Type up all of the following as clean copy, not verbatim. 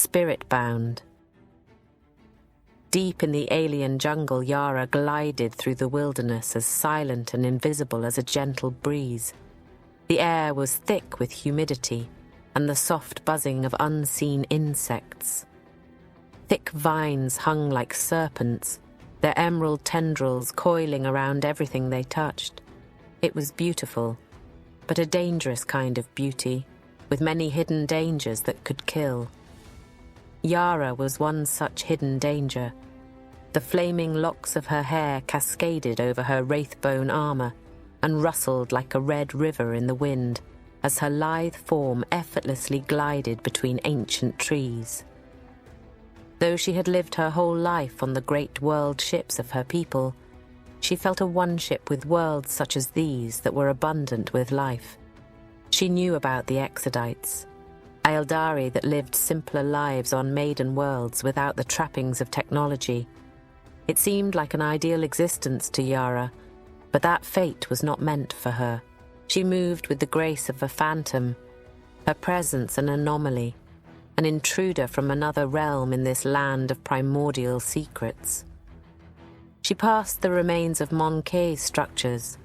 spirit-bound. Deep in the alien jungle, Yara glided through the wilderness as silent and invisible as a gentle breeze. The air was thick with humidity and the soft buzzing of unseen insects. Thick vines hung like serpents, their emerald tendrils coiling around everything they touched. It was beautiful, but a dangerous kind of beauty, with many hidden dangers that could kill. Yara was one such hidden danger. The flaming locks of her hair cascaded over her wraithbone armor and rustled like a red river in the wind as her lithe form effortlessly glided between ancient trees. Though she had lived her whole life on the great world ships of her people, she felt a one-ship with worlds such as these that were abundant with life. She knew about the Exodites, Aeldari that lived simpler lives on maiden worlds without the trappings of technology. It seemed like an ideal existence to Yara, but that fate was not meant for her. She moved with the grace of a phantom, her presence an anomaly, an intruder from another realm in this land of primordial secrets. She passed the remains of Monkey's structures.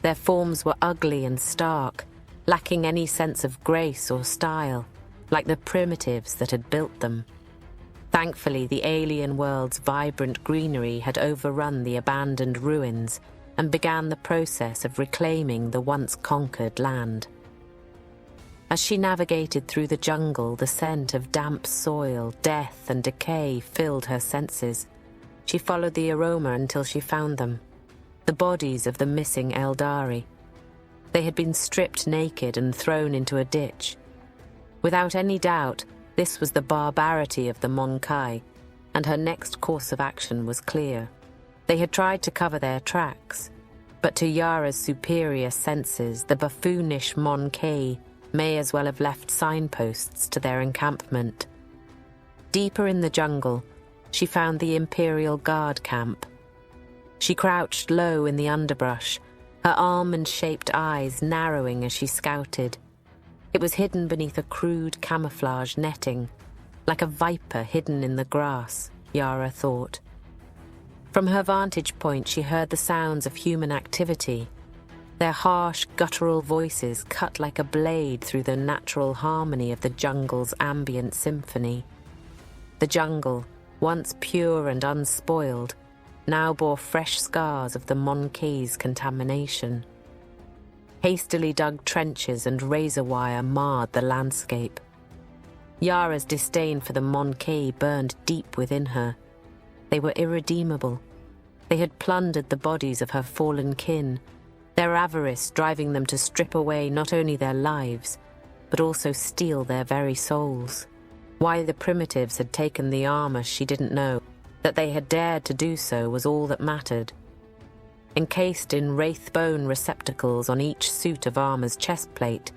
Their forms were ugly and stark, lacking any sense of grace or style, like the primitives that had built them. Thankfully, the alien world's vibrant greenery had overrun the abandoned ruins and began the process of reclaiming the once conquered land. As she navigated through the jungle, the scent of damp soil, death, and decay filled her senses. She followed the aroma until she found them, the bodies of the missing Aeldari. They had been stripped naked and thrown into a ditch. Without any doubt, this was the barbarity of the Monkai, and her next course of action was clear. They had tried to cover their tracks, but to Yara's superior senses, the buffoonish Monkey may as well have left signposts to their encampment. Deeper in the jungle, she found the Imperial Guard camp. She crouched low in the underbrush, her almond-shaped eyes narrowing as she scouted. It was hidden beneath a crude camouflage netting, like a viper hidden in the grass, Yara thought. From her vantage point, she heard the sounds of human activity. Their harsh, guttural voices cut like a blade through the natural harmony of the jungle's ambient symphony. The jungle, once pure and unspoiled, now bore fresh scars of the Monkey's contamination. Hastily dug trenches and razor wire marred the landscape. Yara's disdain for the Monkey burned deep within her. They were irredeemable. They had plundered the bodies of her fallen kin, their avarice driving them to strip away not only their lives, but also steal their very souls. Why the primitives had taken the armor she didn't know. That they had dared to do so was all that mattered. Encased in wraith-bone receptacles on each suit of armor's chestplate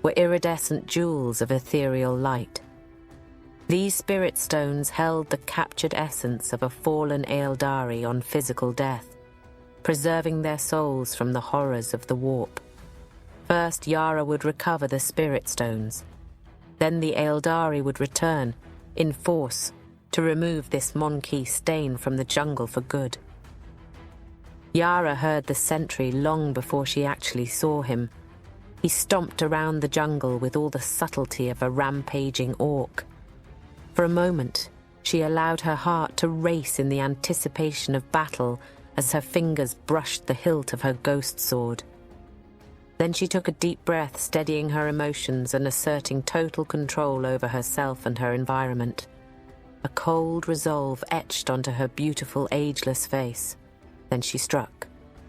were iridescent jewels of ethereal light. These spirit stones held the captured essence of a fallen Aeldari on physical death, preserving their souls from the horrors of the warp. First, Yara would recover the spirit stones. Then the Aeldari would return, in force, to remove this Monkey stain from the jungle for good. Yara heard the sentry long before she actually saw him. He stomped around the jungle with all the subtlety of a rampaging orc. For a moment, she allowed her heart to race in the anticipation of battle as her fingers brushed the hilt of her ghost sword. Then she took a deep breath, steadying her emotions and asserting total control over herself and her environment. A cold resolve etched onto her beautiful, ageless face. Then she struck.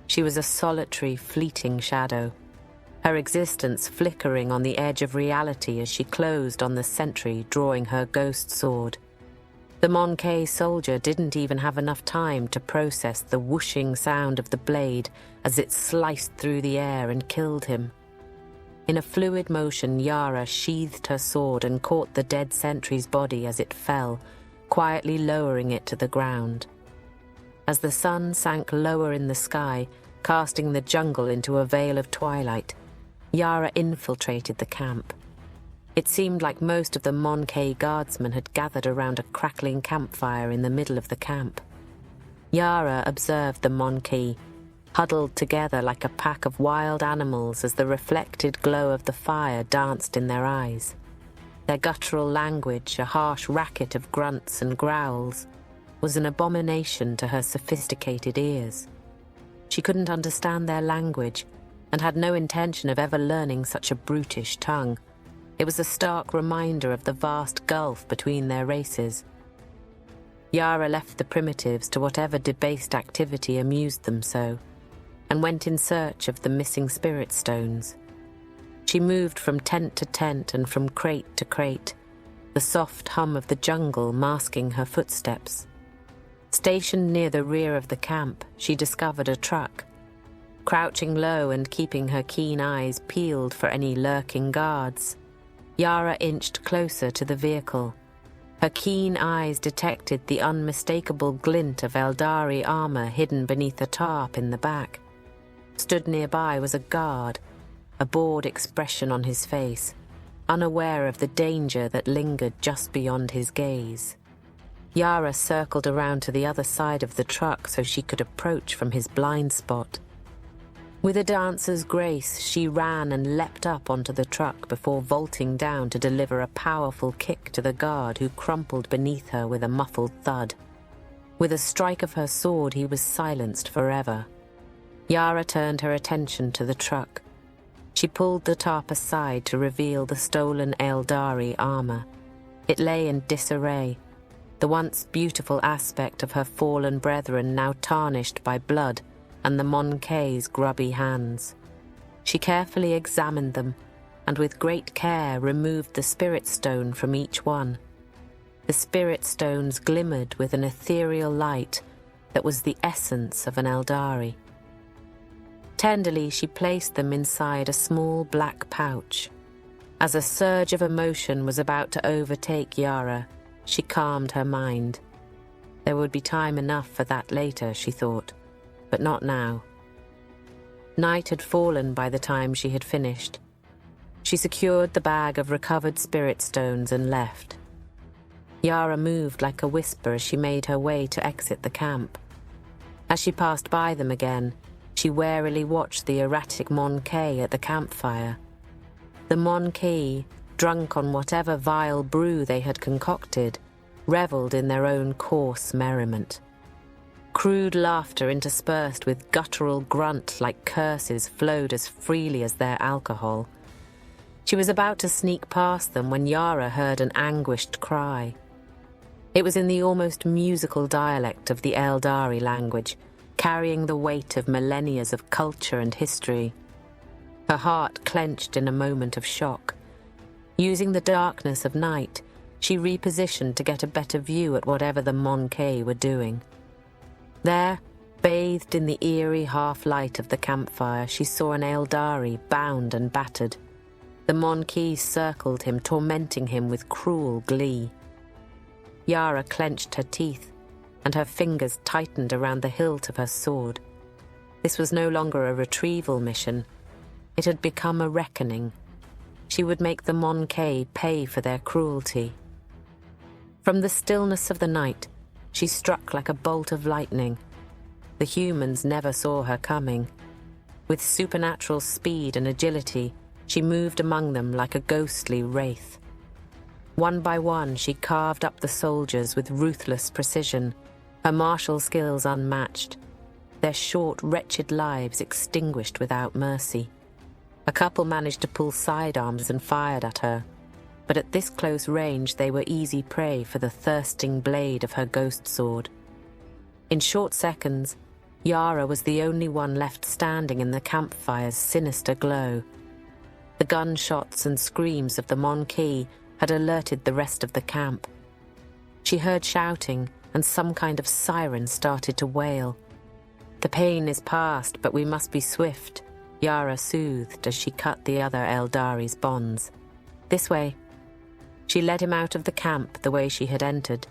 She was a solitary, fleeting shadow, her existence flickering on the edge of reality as she closed on the sentry drawing her ghost sword. The Monkey soldier didn't even have enough time to process the whooshing sound of the blade as it sliced through the air and killed him. In a fluid motion, Yara sheathed her sword and caught the dead sentry's body as it fell, quietly lowering it to the ground. As the sun sank lower in the sky, casting the jungle into a veil of twilight, Yara infiltrated the camp. It seemed like most of the Mon-K guardsmen had gathered around a crackling campfire in the middle of the camp. Yara observed the Mon-K, huddled together like a pack of wild animals as the reflected glow of the fire danced in their eyes. Their guttural language, a harsh racket of grunts and growls, was an abomination to her sophisticated ears. She couldn't understand their language and had no intention of ever learning such a brutish tongue. It was a stark reminder of the vast gulf between their races. Yara left the primitives to whatever debased activity amused them so, and went in search of the missing spirit stones. She moved from tent to tent and from crate to crate, the soft hum of the jungle masking her footsteps. Stationed near the rear of the camp, she discovered a truck. Crouching low and keeping her keen eyes peeled for any lurking guards, Yara inched closer to the vehicle. Her keen eyes detected the unmistakable glint of Aeldari armor hidden beneath a tarp in the back. Stood nearby was a guard, a bored expression on his face, unaware of the danger that lingered just beyond his gaze. Yara circled around to the other side of the truck so she could approach from his blind spot. With a dancer's grace, she ran and leapt up onto the truck before vaulting down to deliver a powerful kick to the guard who crumpled beneath her with a muffled thud. With a strike of her sword, he was silenced forever. Yara turned her attention to the truck. She pulled the tarp aside to reveal the stolen Aeldari armor. It lay in disarray, the once beautiful aspect of her fallen brethren now tarnished by blood and the Mon-K's grubby hands. She carefully examined them, and with great care removed the spirit stone from each one. The spirit stones glimmered with an ethereal light that was the essence of an Aeldari. Tenderly, she placed them inside a small black pouch. As a surge of emotion was about to overtake Yara, she calmed her mind. There would be time enough for that later, she thought, but not now. Night had fallen by the time she had finished. She secured the bag of recovered spirit stones and left. Yara moved like a whisper as she made her way to exit the camp. As she passed by them again, she warily watched the erratic Mon-K at the campfire. The Mon-K, drunk on whatever vile brew they had concocted, revelled in their own coarse merriment. Crude laughter interspersed with guttural grunt-like curses flowed as freely as their alcohol. She was about to sneak past them when Yara heard an anguished cry. It was in the almost musical dialect of the Aeldari language, carrying the weight of millennia of culture and history. Her heart clenched in a moment of shock. Using the darkness of night, she repositioned to get a better view at whatever the Mon-K were doing. There, bathed in the eerie half-light of the campfire, she saw an Aeldari bound and battered. The Mon-K circled him, tormenting him with cruel glee. Yara clenched her teeth, and her fingers tightened around the hilt of her sword. This was no longer a retrieval mission. It had become a reckoning. She would make the Mon-K pay for their cruelty. From the stillness of the night, she struck like a bolt of lightning. The humans never saw her coming. With supernatural speed and agility, she moved among them like a ghostly wraith. One by one, she carved up the soldiers with ruthless precision, her martial skills unmatched, their short, wretched lives extinguished without mercy. A couple managed to pull sidearms and fired at her, but at this close range they were easy prey for the thirsting blade of her ghost sword. In short seconds, Yara was the only one left standing in the campfire's sinister glow. The gunshots and screams of the Mon-K had alerted the rest of the camp. She heard shouting, and some kind of siren started to wail. "The pain is past, but we must be swift," Yara soothed as she cut the other Aeldari's bonds. "This way." She led him out of the camp the way she had entered,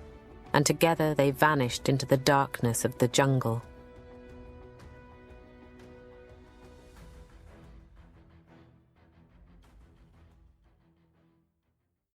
and together they vanished into the darkness of the jungle.